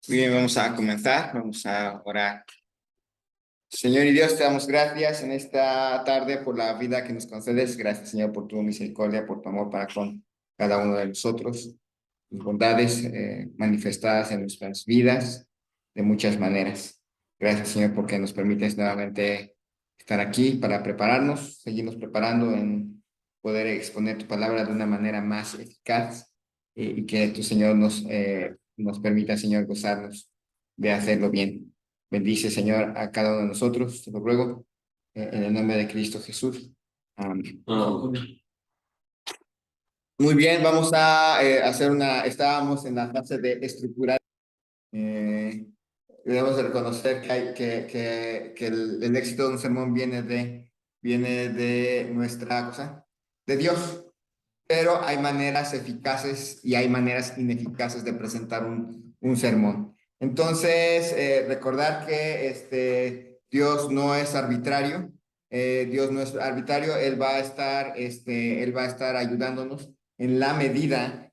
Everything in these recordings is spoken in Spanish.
Bien, vamos a comenzar, vamos a orar. Señor y Dios, te damos gracias en esta tarde por la vida que nos concedes. Gracias, Señor, por tu misericordia, por tu amor para con cada uno de nosotros. Tus bondades manifestadas en nuestras vidas de muchas maneras. Gracias, Señor, porque nos permites nuevamente estar aquí para prepararnos, seguirnos preparando en poder exponer tu palabra de una manera más eficaz y que tu Señor nos permita, Señor, gozarnos de hacerlo bien. Bendice, Señor, a cada uno de nosotros, te lo ruego, en el nombre de Cristo Jesús. Amén. Muy bien, vamos a estábamos en la fase de estructurar. Debemos de reconocer que el éxito de un sermón viene de nuestra cosa, de Dios, pero hay maneras eficaces y hay maneras ineficaces de presentar un sermón. Entonces, recordar que Dios no es arbitrario, Él va a estar, Él va a estar ayudándonos en la medida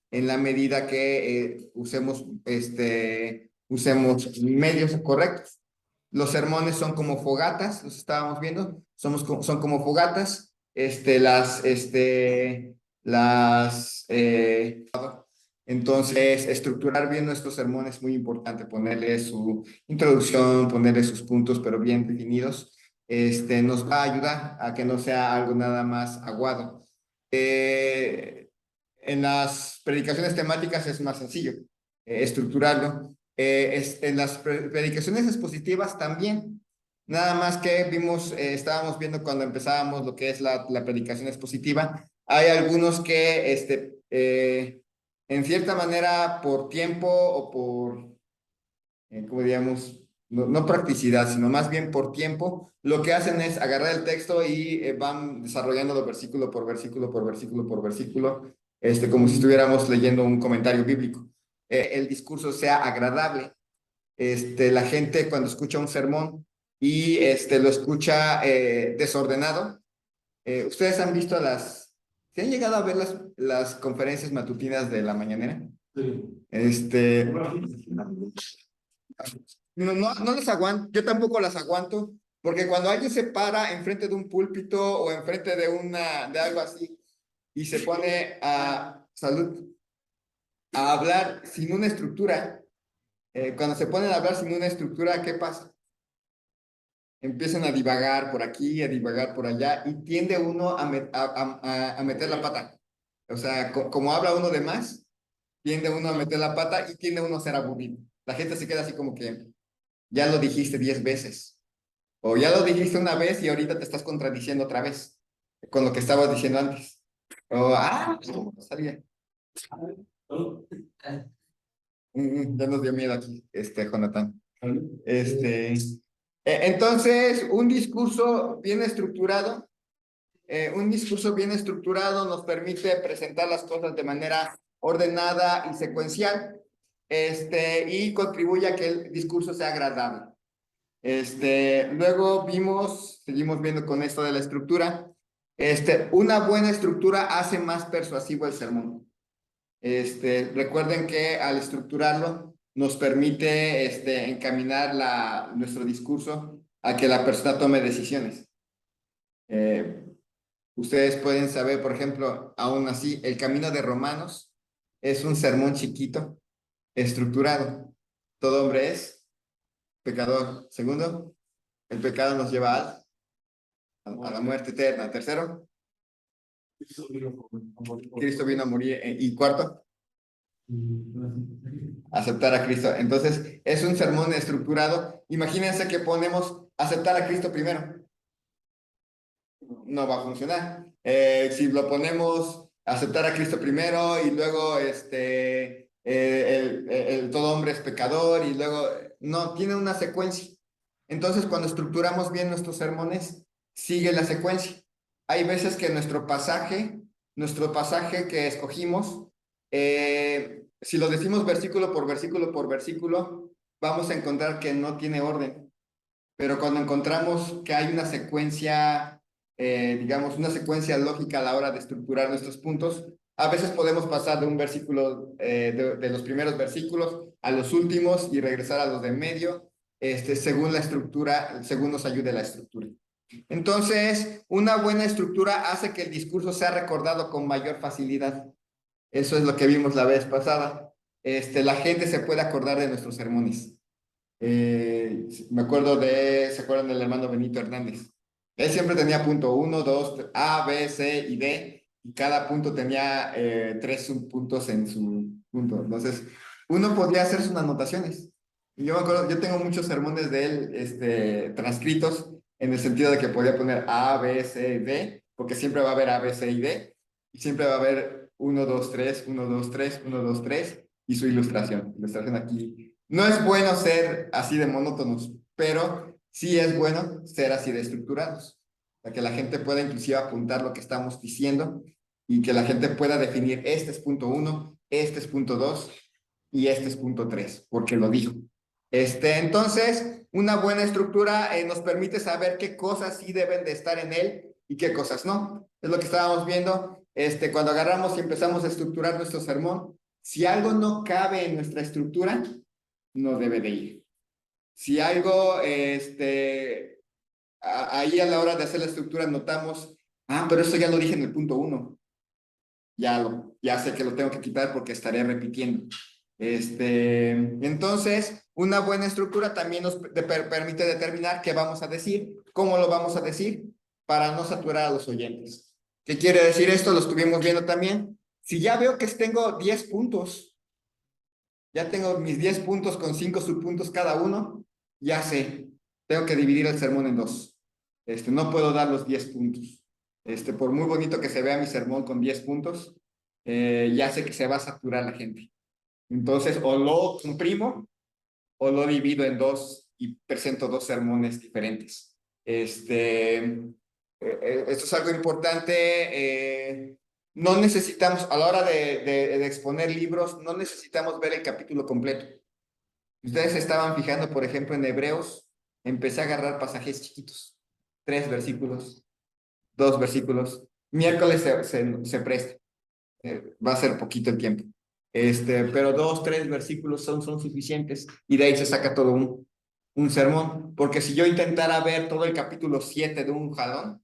que usemos medios correctos. Los sermones son como fogatas, los estábamos viendo, son como fogatas, entonces, estructurar bien nuestros sermones es muy importante, ponerle su introducción, ponerle sus puntos, pero bien definidos, nos va a ayudar a que no sea algo nada más aguado. En las predicaciones temáticas es más sencillo estructurarlo. En las predicaciones expositivas también, nada más que estábamos viendo cuando empezábamos lo que es la predicación expositiva, hay algunos que en cierta manera por tiempo o por, como digamos, no practicidad, sino más bien por tiempo, lo que hacen es agarrar el texto y van desarrollándolo versículo por versículo, por versículo, por versículo, como si estuviéramos leyendo un comentario bíblico. El discurso sea agradable. La gente cuando escucha un sermón y lo escucha desordenado, ¿ustedes han visto ¿se han llegado a ver las conferencias matutinas de la mañanera? Sí. No las aguanto, yo tampoco las aguanto, porque cuando alguien se para enfrente de un púlpito o enfrente de algo así y se pone a hablar sin una estructura, cuando se ponen a hablar sin una estructura, ¿qué pasa? Empiezan a divagar por aquí, a divagar por allá, y tiende uno a meter la pata. O sea, como habla uno de más, tiende uno a meter la pata y tiende uno a ser aburrido. La gente se queda así como que ya lo dijiste 10 veces, o ya lo dijiste una vez y ahorita te estás contradiciendo otra vez con lo que estabas diciendo antes. O, no sabía. Ya nos dio miedo aquí, Jonathan. Entonces, un discurso bien estructurado nos permite presentar las cosas de manera ordenada y secuencial, y contribuye a que el discurso sea agradable. Luego seguimos viendo con esto de la estructura. Una buena estructura hace más persuasivo el sermón. Recuerden que al estructurarlo nos permite encaminar nuestro discurso a que la persona tome decisiones. Ustedes pueden saber, por ejemplo, aún así, el camino de Romanos es un sermón chiquito, estructurado. Todo hombre es pecador. Segundo, el pecado nos lleva a la muerte eterna. Tercero, Cristo vino a morir. Y cuarto, aceptar a Cristo. Entonces, es un sermón estructurado. Imagínense que ponemos aceptar a Cristo primero. No va a funcionar. Si lo ponemos aceptar a Cristo primero y luego todo hombre es pecador y luego no, tiene una secuencia. Entonces, cuando estructuramos bien nuestros sermones, sigue la secuencia. Hay veces que nuestro pasaje que escogimos, si lo decimos versículo por versículo por versículo, vamos a encontrar que no tiene orden. Pero cuando encontramos que hay una secuencia, digamos, una secuencia lógica a la hora de estructurar nuestros puntos, A veces podemos pasar de un versículo, de los primeros versículos a los últimos y regresar a los de en medio, según la estructura, según nos ayude la estructura. Entonces, una buena estructura hace que el discurso sea recordado con mayor facilidad. Eso es lo que vimos la vez pasada. La gente se puede acordar de nuestros sermones. Me acuerdo ¿se acuerdan del hermano Benito Hernández? Él siempre tenía punto 1, 2, A, B, C y D, y cada punto tenía 3 subpuntos en su punto. Entonces, uno podría hacer sus anotaciones. Y yo me acuerdo, yo tengo muchos sermones de él transcritos en el sentido de que podía poner A, B, C, D, porque siempre va a haber A, B, C y D, y siempre va a haber 1, 2, 3, 1, 2, 3, 1, 2, 3, y su ilustración. Ilustración aquí. No es bueno ser así de monótonos, pero sí es bueno ser así de estructurados, para que la gente pueda inclusive apuntar lo que estamos diciendo y que la gente pueda definir este es punto 1, este es punto 2 y este es punto 3, porque lo dijo. Entonces, una buena estructura nos permite saber qué cosas sí deben de estar en él y qué cosas no. Es lo que estábamos viendo cuando agarramos y empezamos a estructurar nuestro sermón. Si algo no cabe en nuestra estructura, no debe de ir. Si algo, ahí a la hora de hacer la estructura notamos, pero eso ya lo dije en el punto 1, ya sé que lo tengo que quitar porque estaré repitiendo. Entonces, una buena estructura también nos permite determinar qué vamos a decir, cómo lo vamos a decir, para no saturar a los oyentes. ¿Qué quiere decir esto? Lo estuvimos viendo también. Si ya veo que tengo 10 puntos, ya tengo mis 10 puntos con 5 subpuntos cada uno, ya sé, tengo que dividir el sermón en dos. No puedo dar los 10 puntos. Por muy bonito que se vea mi sermón con 10 puntos, ya sé que se va a saturar la gente. Entonces, o lo comprimo o lo divido en dos y presento dos sermones diferentes. Esto es algo importante. No necesitamos, a la hora de exponer libros, no necesitamos ver el capítulo completo. Ustedes se estaban fijando, por ejemplo, en Hebreos, empecé a agarrar pasajes chiquitos, 3 versículos, 2 versículos. Miércoles se presta, va a ser poquito el tiempo. Pero 2, 3 versículos son suficientes y de ahí se saca todo un sermón, porque si yo intentara ver todo el capítulo 7 de un jalón,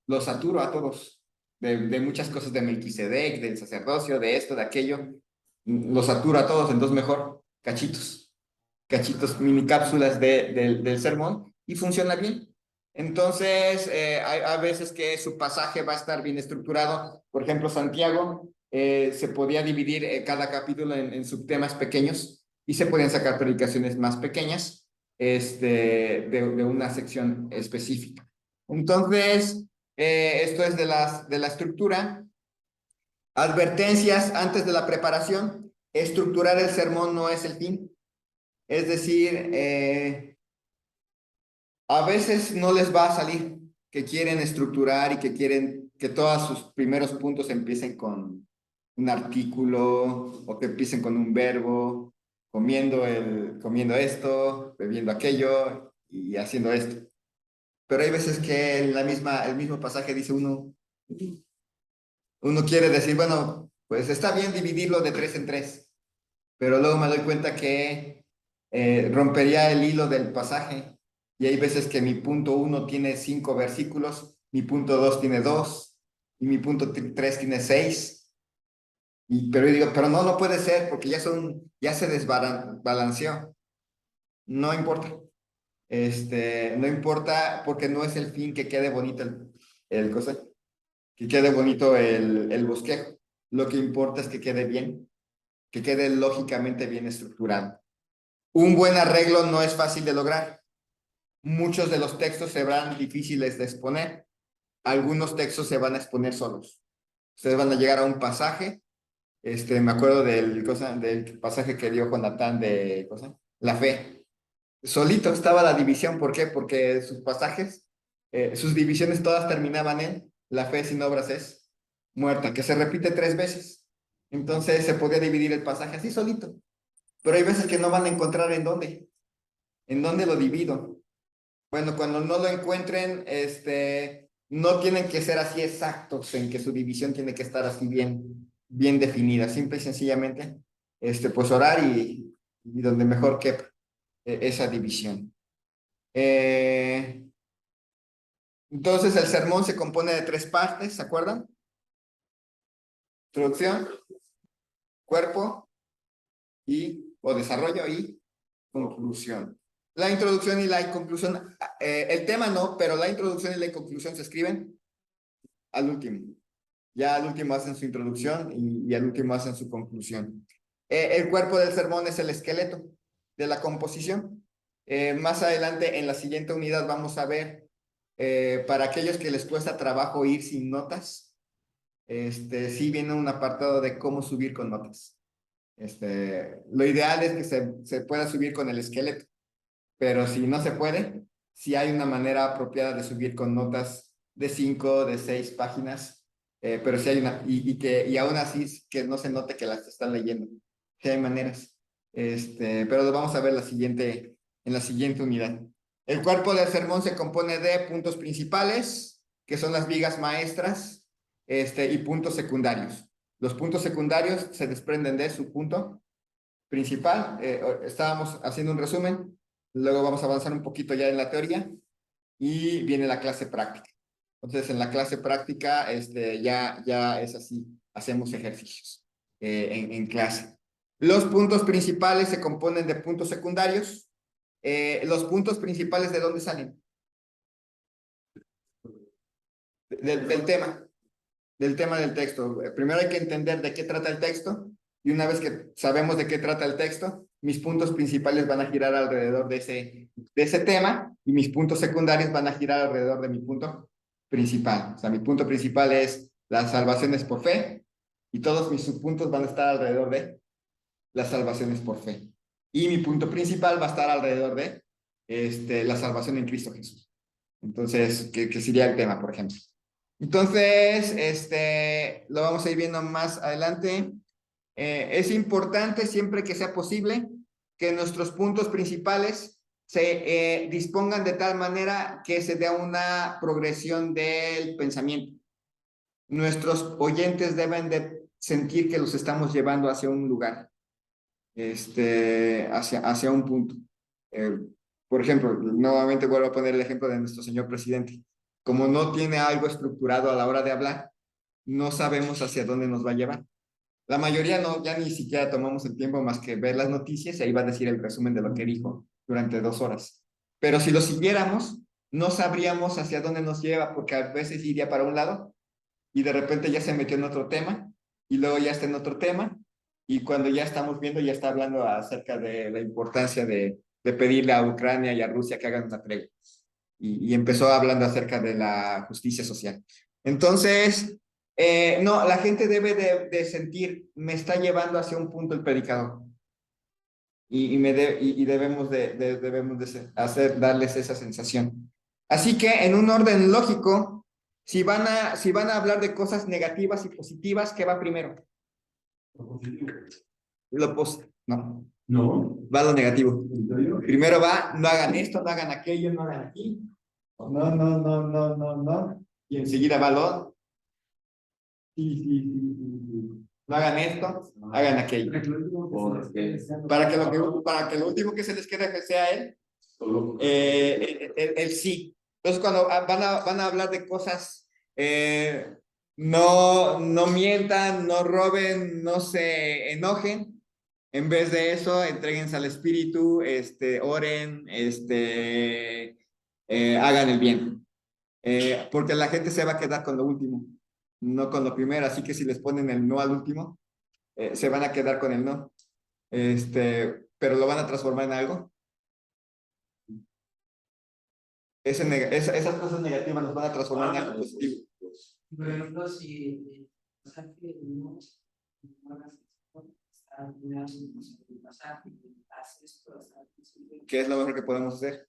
los saturo a todos, de muchas cosas de Melquisedec, del sacerdocio, de esto, de aquello, los saturo a todos, entonces mejor cachitos, mini cápsulas del sermón y funciona bien. Entonces, hay a veces que su pasaje va a estar bien estructurado. Por ejemplo, Santiago se podía dividir cada capítulo en subtemas pequeños y se podían sacar predicaciones más pequeñas de una sección específica. Entonces, esto es de la estructura. Advertencias antes de la preparación. Estructurar el sermón no es el fin. Es decir, a veces no les va a salir que quieren estructurar y que quieren que todos sus primeros puntos empiecen con un artículo o que empiecen con un verbo, comiendo esto, bebiendo aquello y haciendo esto. Pero hay veces que el mismo pasaje dice uno quiere decir, bueno, pues está bien dividirlo de 3 en 3, pero luego me doy cuenta que rompería el hilo del pasaje. Y hay veces que mi punto 1 tiene 5 versículos, mi punto 2 tiene 2, y mi punto 3 tiene 6. Pero yo digo, pero no puede ser, porque ya se desbalanceó. No importa. No importa porque no es el fin que quede bonito el cosa, que quede bonito el bosquejo. Lo que importa es que quede bien, que quede lógicamente bien estructurado. Un buen arreglo no es fácil de lograr. Muchos de los textos serán difíciles de exponer. Algunos textos se van a exponer solos. Ustedes van a llegar a un pasaje. Me acuerdo del pasaje que dio Jonatán de la fe. Solito estaba la división. ¿Por qué? Porque sus pasajes, sus divisiones todas terminaban en la fe sin obras es muerta, que se repite 3 veces. Entonces se podía dividir el pasaje así solito. Pero hay veces que no van a encontrar en dónde lo divido. Bueno, cuando no lo encuentren, no tienen que ser así exactos en que su división tiene que estar así bien. bien definida, simple y sencillamente, pues orar y donde mejor quepa esa división. Entonces el sermón se compone de 3 partes, ¿se acuerdan? Introducción, cuerpo o desarrollo y conclusión. La introducción y la conclusión, el tema no, pero la introducción y la conclusión se escriben al último. Ya al último hacen su introducción y al último hacen su conclusión. El cuerpo del sermón es el esqueleto de la composición. Más adelante, en la siguiente unidad, vamos a ver, para aquellos que les cuesta trabajo ir sin notas, sí viene un apartado de cómo subir con notas. Lo ideal es que se pueda subir con el esqueleto, pero si no se puede, si hay una manera apropiada de subir con notas de 5, de 6 páginas, pero si hay una, y aún así que no se note que las están leyendo. Sí hay maneras, pero lo vamos a ver en la siguiente unidad. El cuerpo del sermón se compone de puntos principales, que son las vigas maestras, y puntos secundarios. Los puntos secundarios se desprenden de su punto principal. Estábamos haciendo un resumen, luego vamos a avanzar un poquito ya en la teoría y viene la clase práctica. Entonces, en la clase práctica, ya es así, hacemos ejercicios en clase. Los puntos principales se componen de puntos secundarios. Los puntos principales, ¿de dónde salen? Del tema. Del tema del texto. Primero hay que entender de qué trata el texto, y una vez que sabemos de qué trata el texto, mis puntos principales van a girar alrededor de ese tema, y mis puntos secundarios van a girar alrededor de mi punto principal. O sea, mi punto principal es las salvaciones por fe, y todos mis subpuntos van a estar alrededor de las salvaciones por fe. Y mi punto principal va a estar alrededor de la salvación en Cristo Jesús. Entonces, que sería el tema, por ejemplo. Entonces, lo vamos a ir viendo más adelante. Es importante, siempre que sea posible, que nuestros puntos principales se dispongan de tal manera que se dé una progresión del pensamiento. Nuestros oyentes deben de sentir que los estamos llevando hacia un lugar, hacia un punto. Eh, por ejemplo, nuevamente vuelvo a poner el ejemplo de nuestro señor presidente. Como no tiene algo estructurado a la hora de hablar, no sabemos hacia dónde nos va a llevar. La mayoría no, ya ni siquiera tomamos el tiempo más que ver las noticias y ahí va a decir el resumen de lo que dijo durante 2 horas. Pero si lo siguiéramos, no sabríamos hacia dónde nos lleva, porque a veces iría para un lado y de repente ya se metió en otro tema y luego ya está en otro tema, y cuando ya estamos viendo ya está hablando acerca de la importancia de pedirle a Ucrania y a Rusia que hagan una tregua. Y empezó hablando acerca de la justicia social. Entonces, no, la gente debe de sentir, me está llevando hacia un punto el predicador. Y debemos darles esa sensación. Así que en un orden lógico, si van a hablar de cosas negativas y positivas, ¿qué va primero? No. No. Va lo negativo. Primero va, no hagan esto, no hagan aquello, no hagan aquí. No. Y enseguida va lo, sí. No hagan esto, hagan aquello. Para que lo último que se les quede sea el sí. Entonces, cuando van a hablar de cosas, no mientan, no roben, no se enojen. En vez de eso, entréguense al Espíritu, oren, hagan el bien. Porque la gente se va a quedar con lo último, no con lo primero. Así que si les ponen el no al último, se van a quedar con el no. Pero lo van a transformar en algo. Esas cosas negativas los van a transformar en algo positivo. Por ejemplo, si ¿qué es lo mejor que podemos hacer?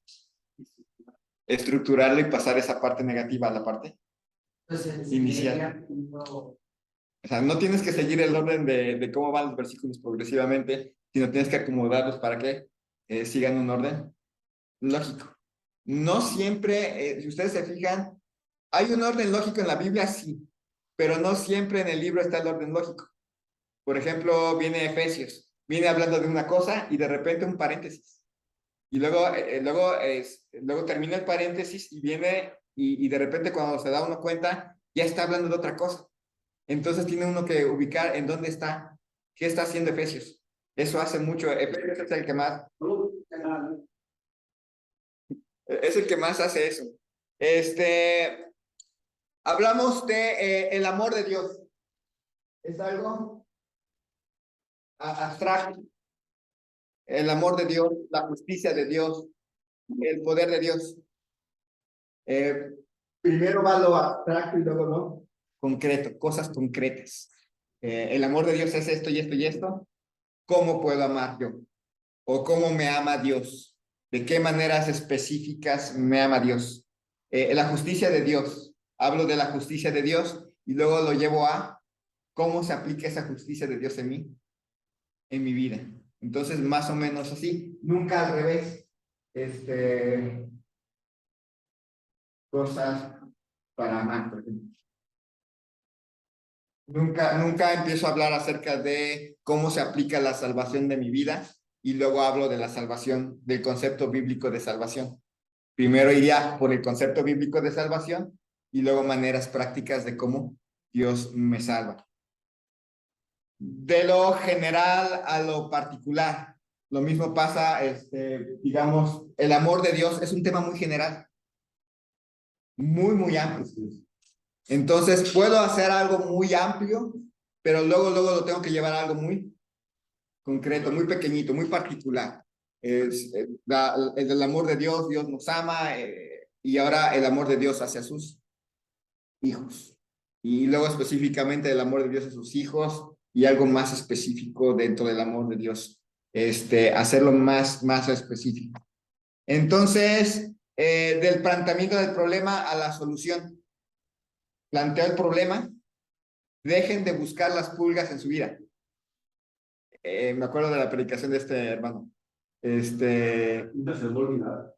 Estructurarlo y pasar esa parte negativa a la parte inicial. O sea, no tienes que seguir el orden de cómo van los versículos progresivamente, sino tienes que acomodarlos para que sigan un orden lógico. No siempre, si ustedes se fijan, hay un orden lógico en la Biblia, sí, pero no siempre en el libro está el orden lógico. Por ejemplo, viene Efesios, viene hablando de una cosa y de repente un paréntesis. Y luego termina el paréntesis y viene y de repente cuando se da uno cuenta, ya está hablando de otra cosa. Entonces tiene uno que ubicar en dónde está, qué está haciendo Efesios. Eso hace mucho. Efesios es el que más, es el que más hace eso. Hablamos de el amor de Dios. Es algo abstracto. El amor de Dios, la justicia de Dios, el poder de Dios. Eh, Primero va lo abstracto y luego lo concreto, cosas concretas. El amor de Dios es esto y esto y esto. ¿Cómo puedo amar yo? ¿O cómo me ama Dios? ¿De qué maneras específicas me ama Dios? La justicia de Dios. Hablo de la justicia de Dios y luego lo llevo a cómo se aplica esa justicia de Dios en mí, en mi vida. Entonces, más o menos así. Nunca al revés. Cosas para amar, por ejemplo. Nunca empiezo a hablar acerca de cómo se aplica la salvación de mi vida y luego hablo de la salvación, del concepto bíblico de salvación. Primero iría por el concepto bíblico de salvación y luego maneras prácticas de cómo Dios me salva. De lo general a lo particular. Lo mismo pasa, digamos, el amor de Dios es un tema muy general, muy amplio. Entonces, puedo hacer algo muy amplio, pero luego lo tengo que llevar a algo muy concreto, muy pequeñito, muy particular. El amor de Dios, Dios nos ama, y ahora el amor de Dios hacia sus hijos. Y luego específicamente el amor de Dios a sus hijos y algo más específico dentro del amor de Dios. Hacerlo más específico. Entonces, del planteamiento del problema a la solución. Planteo el problema, dejen de buscar las pulgas en su vida. Me acuerdo de la predicación de este hermano. Nunca se me olvidar.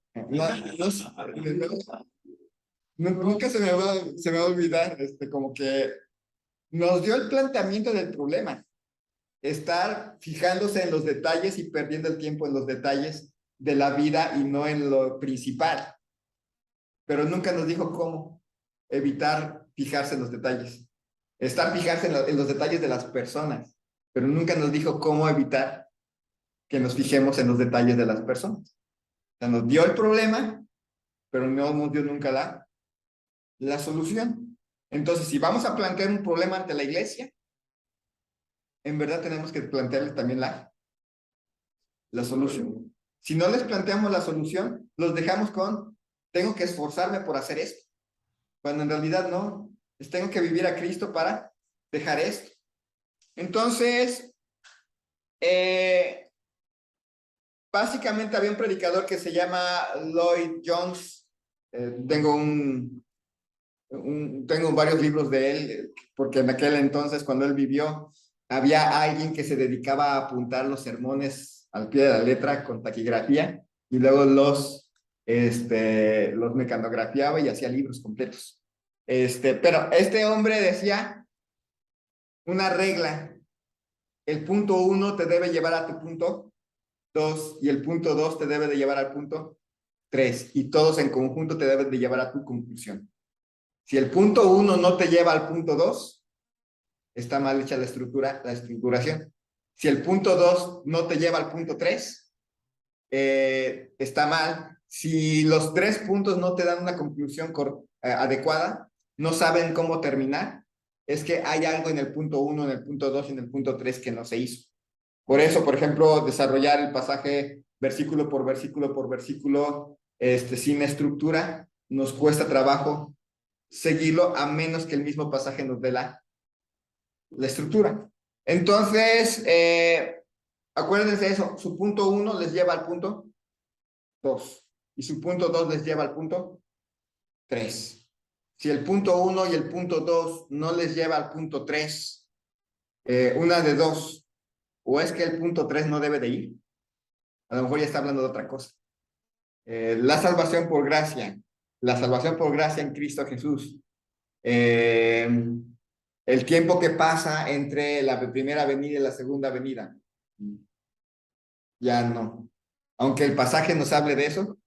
Nunca se me va a olvidar, como que nos dio el planteamiento del problema. Estar fijándose en los detalles y perdiendo el tiempo en los detalles de la vida y no en lo principal. Pero nunca nos dijo cómo evitar fijarse en los detalles. Fijarse en los detalles de las personas, pero nunca nos dijo cómo evitar que nos fijemos en los detalles de las personas. O sea, nos dio el problema, pero no nos dio nunca la solución. Entonces, si vamos a plantear un problema ante la iglesia, en verdad tenemos que plantearles también la solución. Si no les planteamos la solución, los dejamos con, tengo que esforzarme por hacer esto, cuando en realidad no, tengo que vivir a Cristo para dejar esto. Entonces, básicamente había un predicador que se llama Lloyd Jones. Tengo varios libros de él, porque en aquel entonces, cuando él vivió, había alguien que se dedicaba a apuntar los sermones al pie de la letra con taquigrafía y luego los mecanografiaba y hacía libros completos. Pero este hombre decía una regla: el punto 1 te debe llevar a tu punto 2 y el punto 2 te debe de llevar al punto 3 y todos en conjunto te deben de llevar a tu conclusión. Si el punto 1 no te lleva al punto 2, está mal hecha la estructuración. Si el punto 2 no te lleva al punto 3, está mal. Si los 3 puntos no te dan una conclusión adecuada, no saben cómo terminar, es que hay algo en el punto 1, en el punto 2 y en el punto 3 que no se hizo. Por eso, por ejemplo, desarrollar el pasaje versículo por versículo, sin estructura, nos cuesta trabajo seguirlo a menos que el mismo pasaje nos dé la estructura. Entonces, acuérdense de eso, su punto 1 les lleva al punto 2 y su punto 2 les lleva al punto 3. Si el punto 1 y el punto 2 no les lleva al punto 3, una de dos, o es que el punto 3 no debe de ir, a lo mejor ya está hablando de otra cosa. La salvación por gracia en Cristo Jesús. El tiempo que pasa entre la primera avenida y la segunda avenida. Ya no. Aunque el pasaje nos hable de eso,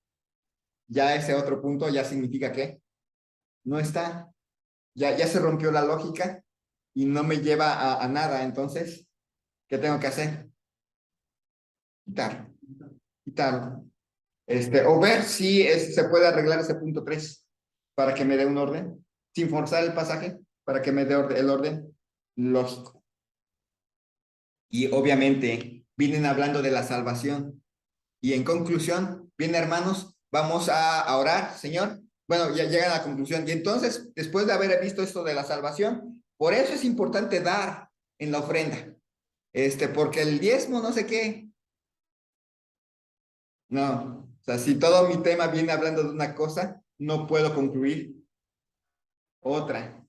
ya ese otro punto ya significa que no está. Ya se rompió la lógica y no me lleva a nada. Entonces, ¿qué tengo que hacer? Quitar. Quitarlo. O ver si se puede arreglar ese punto 3 para que me dé un orden, sin forzar el pasaje, para que me dé el orden lógico. Y obviamente vienen hablando de la salvación. Y en conclusión, bien hermanos, vamos a orar, Señor. Bueno, ya llegan a la conclusión. Y entonces, después de haber visto esto de la salvación, por eso es importante dar en la ofrenda. Porque el diezmo no sé qué. No, o sea, si todo mi tema viene hablando de una cosa, no puedo concluir otra.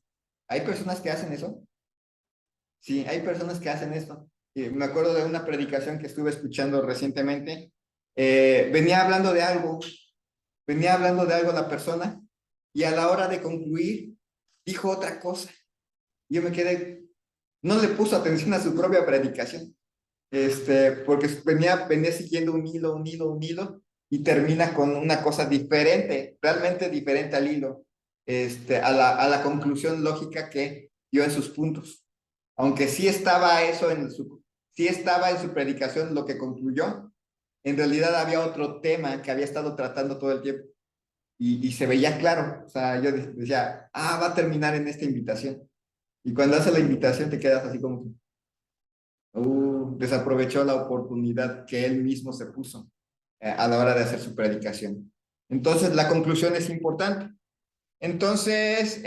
¿Hay personas que hacen eso? Sí, hay personas que hacen esto. Me acuerdo de una predicación que estuve escuchando recientemente. Venía hablando de algo la persona y a la hora de concluir dijo otra cosa. Yo me quedé, no le puso atención a su propia predicación. Porque venía siguiendo un hilo y termina con una cosa diferente, realmente diferente al hilo, a la conclusión lógica que dio en sus puntos. Aunque sí estaba eso sí estaba en su predicación lo que concluyó, en realidad había otro tema que había estado tratando todo el tiempo y se veía claro. O sea, yo decía, va a terminar en esta invitación. Y cuando hace la invitación te quedas así como que, desaprovechó la oportunidad que él mismo se puso a la hora de hacer su predicación. Entonces, la conclusión es importante. Entonces,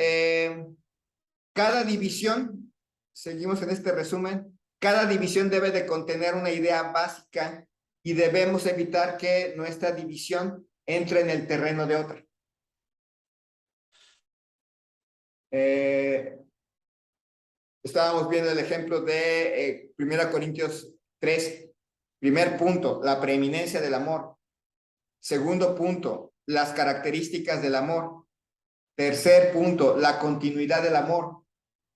cada división, seguimos en este resumen, cada división debe de contener una idea básica y debemos evitar que nuestra división entre en el terreno de otra. Estábamos viendo el ejemplo de 1 Corintios 3. Primer punto, la preeminencia del amor. Segundo punto, las características del amor. Tercer punto, la continuidad del amor.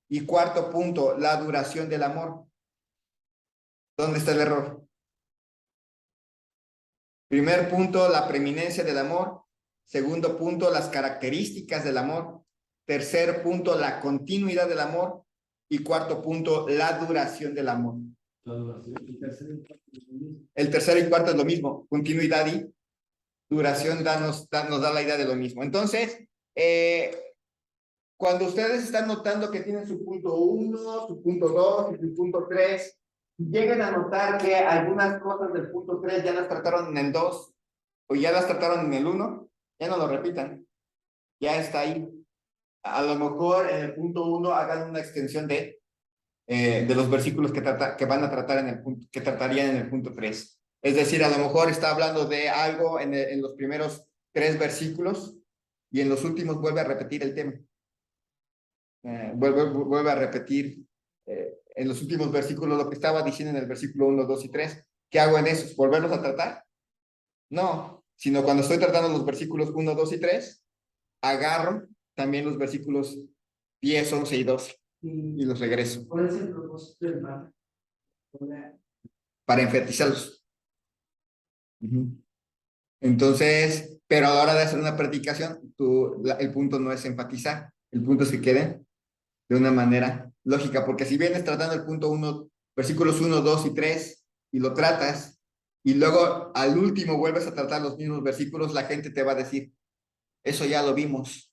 Y cuarto punto, la duración del amor. ¿Dónde está el error? Primer punto, la preeminencia del amor. Segundo punto, las características del amor. Tercer punto, la continuidad del amor. Y cuarto punto, la duración del amor. El tercero y cuarto es lo mismo, continuidad y duración nos da la idea de lo mismo. Entonces, cuando ustedes están notando que tienen su punto 1, su punto 2 y su punto 3, lleguen a notar que algunas cosas del punto 3 ya las trataron en el 2 o ya las trataron en el 1, ya no lo repitan, ya está ahí. A lo mejor en el punto 1 hagan una extensión de los versículos que van a tratar que tratarían en el punto 3. Es decir, a lo mejor está hablando de algo en los primeros 3 versículos y en los últimos vuelve a repetir el tema. Vuelve a repetir en los últimos versículos lo que estaba diciendo en el versículo 1, 2 y 3. ¿Qué hago en esos? ¿Volverlos a tratar? No, sino cuando estoy tratando los versículos 1, 2 y 3, agarro también los versículos 10, 11 y 12 y los regreso. ¿Cuál es el propósito del mapa? Para enfatizarlos. Entonces, pero a la hora de hacer una predicación, el punto no es enfatizar, el punto es que quede de una manera lógica, porque si vienes tratando el punto 1, versículos 1, 2 y 3, y lo tratas, y luego al último vuelves a tratar los mismos versículos, la gente te va a decir, eso ya lo vimos.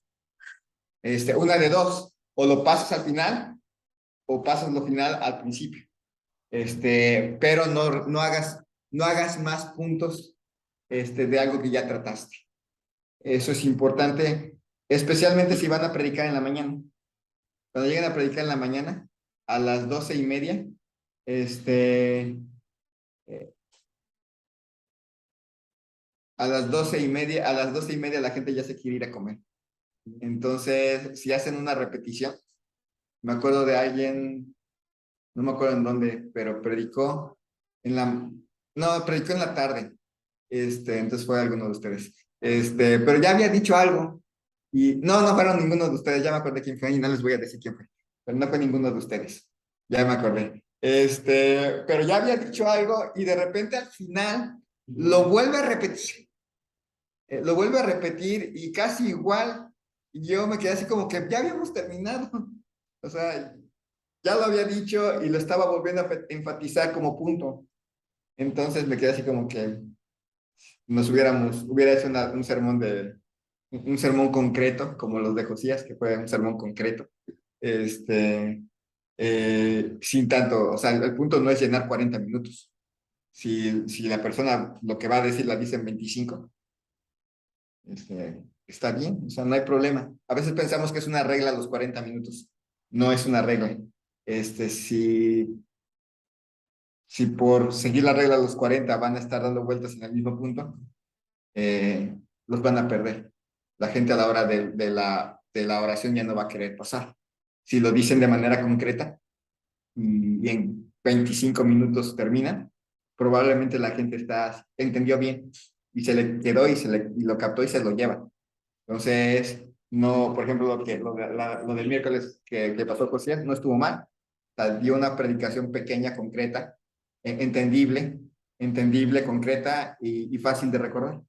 Una de dos, o lo pasas al final, o pasas lo final al principio. Pero no hagas más puntos de algo que ya trataste. Eso es importante, especialmente si van a predicar en la mañana. Cuando lleguen a predicar en la mañana, a las 12:30, a las 12:30 la gente ya se quiere ir a comer. Entonces, si hacen una repetición, me acuerdo de alguien, no me acuerdo en dónde, pero predicó en la tarde. Entonces fue alguno de ustedes. Pero ya había dicho algo. Y no fueron ninguno de ustedes, ya me acuerdo quién fue y no les voy a decir quién fue. pero no fue ninguno de ustedes. Ya me acordé. Pero ya había dicho algo y de repente al final lo vuelve a repetir. Lo vuelve a repetir y casi igual. Y yo me quedé así como que ya habíamos terminado. O sea, ya lo había dicho y lo estaba volviendo a enfatizar como punto. Entonces me quedé así como que hubiera hecho un sermón concreto, como los de Josías, que fue un sermón concreto. Sin tanto, o sea, el punto no es llenar 40 minutos. Si la persona lo que va a decir la dice en 25, está bien, o sea, no hay problema. A veces pensamos que es una regla los 40 minutos. No es una regla. Si por seguir la regla los 40 van a estar dando vueltas en el mismo punto, los van a perder. La gente a la hora de la oración ya no va a querer pasar. Si lo dicen de manera concreta y en 25 minutos termina, probablemente la gente entendió bien y se le quedó y lo captó y se lo lleva. Entonces, no, por ejemplo, lo del miércoles que pasó José no estuvo mal. O sea, dio una predicación pequeña, concreta, entendible, concreta y fácil de recordar.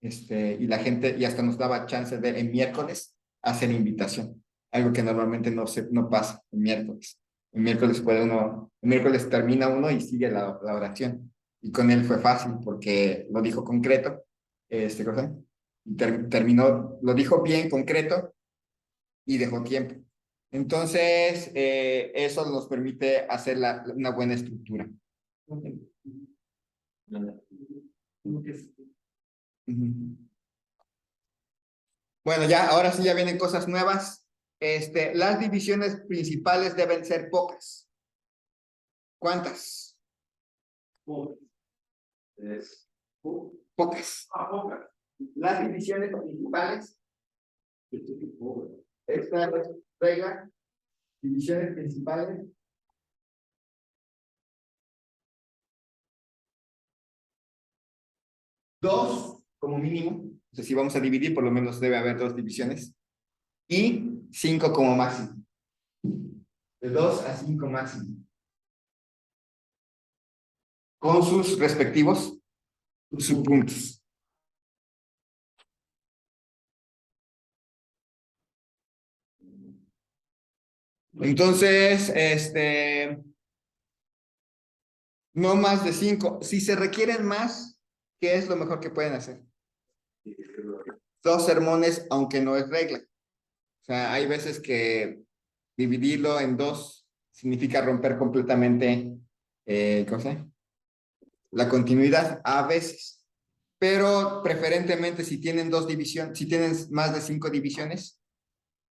Y la gente, y hasta nos daba chance de en miércoles hacer invitación, algo que normalmente no pasa en miércoles. El miércoles termina uno y sigue la oración. Y con él fue fácil porque lo dijo concreto, cosa, y terminó, lo dijo bien concreto y dejó tiempo. Entonces, eso nos permite hacer una buena estructura. Ujú. Bueno, ya, ahora sí ya vienen cosas nuevas. Las divisiones principales deben ser pocas. ¿Cuántas? Pocas. Las divisiones principales. Esta es regla. Divisiones principales. Dos, como mínimo. O sea, si vamos a dividir, por lo menos debe haber dos divisiones. Y 5 como máximo. De 2 a 5 máximo. Con sus respectivos subpuntos. Entonces, no más de 5. Si se requieren más, ¿qué es lo mejor que pueden hacer? 2 sermones, aunque no es regla. O sea, hay veces que dividirlo en 2 significa romper completamente, ¿cómo se llama? La continuidad, a veces. Pero preferentemente si tienen 2 divisiones, si tienen más de 5 divisiones,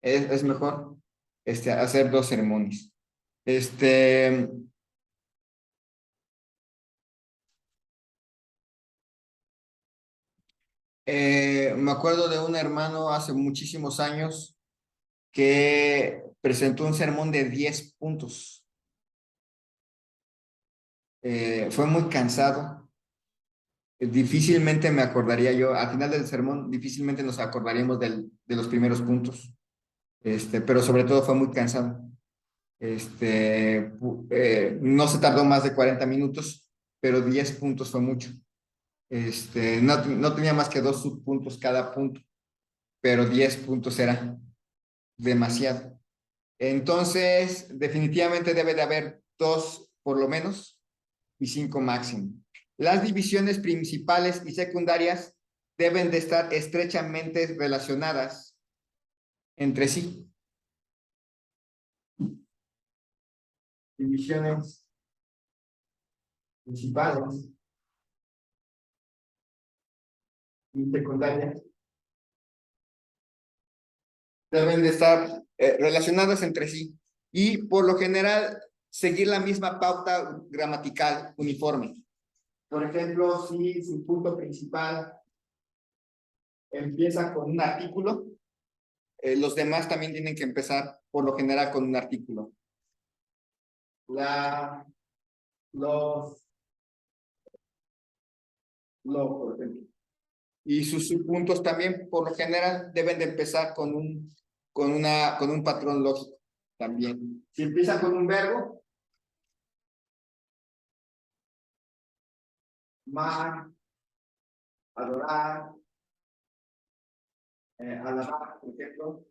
es mejor hacer 2 sermones. Me acuerdo de un hermano hace muchísimos años que presentó un sermón de 10 puntos. Fue muy cansado. Difícilmente me acordaría yo, al final del sermón, difícilmente nos acordaríamos de los primeros puntos. Pero sobre todo fue muy cansado. No se tardó más de 40 minutos, pero 10 puntos fue mucho. No tenía más que 2 subpuntos cada punto, pero 10 puntos era demasiado. Entonces, definitivamente debe de haber 2 por lo menos y 5 máximo. Las divisiones principales y secundarias deben de estar estrechamente relacionadas entre sí. Divisiones principales y secundarias deben de estar relacionadas entre sí y por lo general seguir la misma pauta gramatical uniforme. Por ejemplo, si su punto principal empieza con un artículo, los demás también tienen que empezar por lo general con un artículo. Los, por ejemplo. Y sus subpuntos también, por lo general, deben de empezar con un patrón lógico. también. Si empieza con un verbo, amar, adorar, alabar, por ejemplo.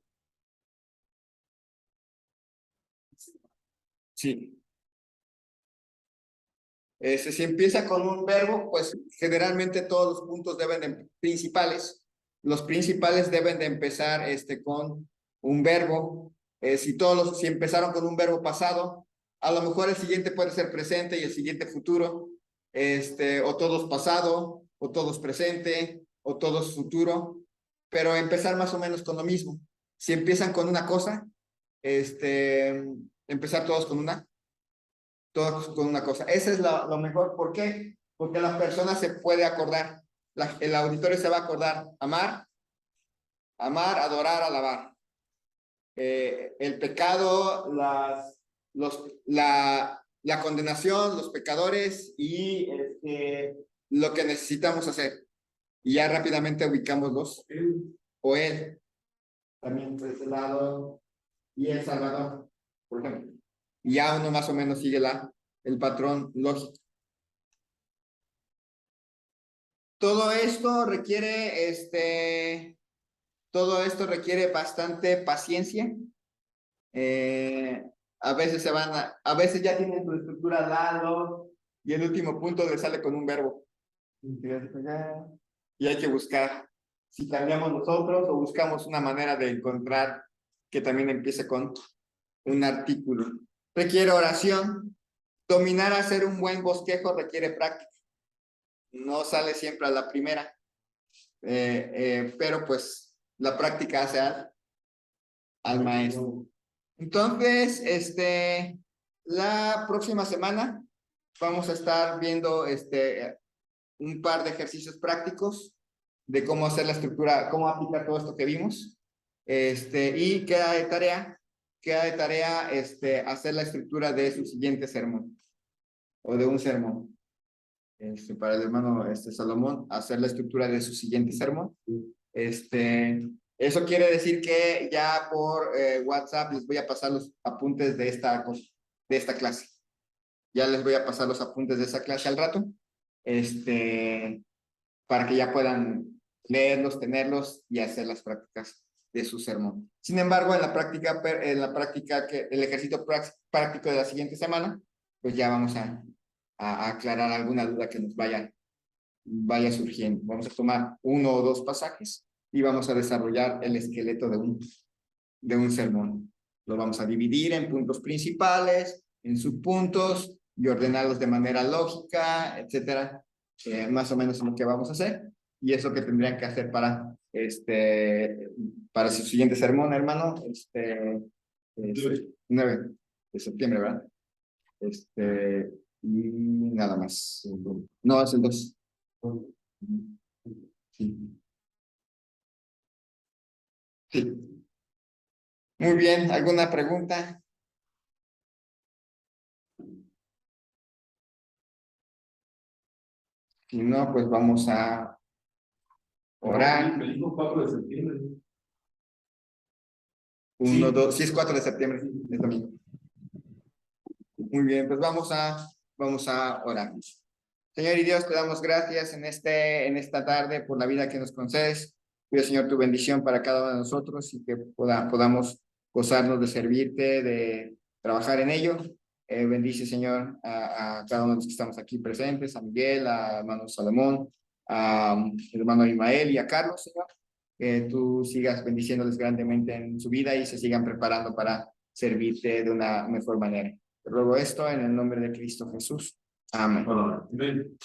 Sí. Si empieza con un verbo, pues generalmente todos los puntos principales, los principales deben de empezar con un verbo. Si empezaron con un verbo pasado, a lo mejor el siguiente puede ser presente y el siguiente futuro, o todos pasado, o todos presente, o todos futuro, pero empezar más o menos con lo mismo. Si empiezan con una cosa, empezar todos con una cosa. Esa es lo mejor. ¿Por qué? Porque la persona se puede acordar. El auditorio se va a acordar. Amar, adorar, alabar. El pecado, la condenación, los pecadores y lo que necesitamos hacer. Y ya rápidamente ubicamos los. O él. También por ese lado. Y el Salvador, por ejemplo. Y ya uno más o menos sigue el patrón lógico. Todo esto requiere, bastante paciencia. A veces ya tienen su estructura al lado y el último punto le sale con un verbo. Y hay que buscar si cambiamos nosotros o buscamos una manera de encontrar que también empiece con un artículo. Requiere oración. Dominar hacer un buen bosquejo requiere práctica. No sale siempre a la primera, pero pues la práctica hace al maestro. Entonces, la próxima semana vamos a estar viendo un par de ejercicios prácticos de cómo hacer la estructura, cómo aplicar todo esto que vimos. Y queda de tarea hacer la estructura de su siguiente sermón o de un sermón. Para el hermano Salomón, hacer la estructura de su siguiente sermón. Eso quiere decir que ya por WhatsApp les voy a pasar los apuntes de esta clase. Ya les voy a pasar los apuntes de esa clase al rato, para que ya puedan leerlos, tenerlos y hacer las prácticas de su sermón. Sin embargo, en la práctica el ejercicio práctico de la siguiente semana, pues ya vamos a aclarar alguna duda que nos vaya surgiendo. Vamos a tomar 1 o 2 pasajes y vamos a desarrollar el esqueleto de un sermón. Lo vamos a dividir en puntos principales, en subpuntos y ordenarlos de manera lógica, etcétera. Más o menos es lo que vamos a hacer y es lo que tendrían que hacer para su siguiente sermón, hermano. 9 de septiembre, ¿verdad? Y nada más. No, es el 2. Sí. Sí. Muy bien, ¿alguna pregunta? Si no, pues vamos a orar. Me dijo 4 de septiembre. 1, 2, sí es 4 de septiembre, es domingo. Muy bien, pues vamos a orar. Señor y Dios, te damos gracias en esta tarde por la vida que nos concedes. Pido, Señor, tu bendición para cada uno de nosotros y que podamos gozarnos de servirte, de trabajar en ello. Bendice, Señor, a cada uno de los que estamos aquí presentes, a Miguel, a hermano Salomón, a hermano Ismael y a Carlos, Señor. Que tú sigas bendiciéndoles grandemente en su vida y se sigan preparando para servirte de una mejor manera. Te ruego esto en el nombre de Cristo Jesús. Amén. Amén.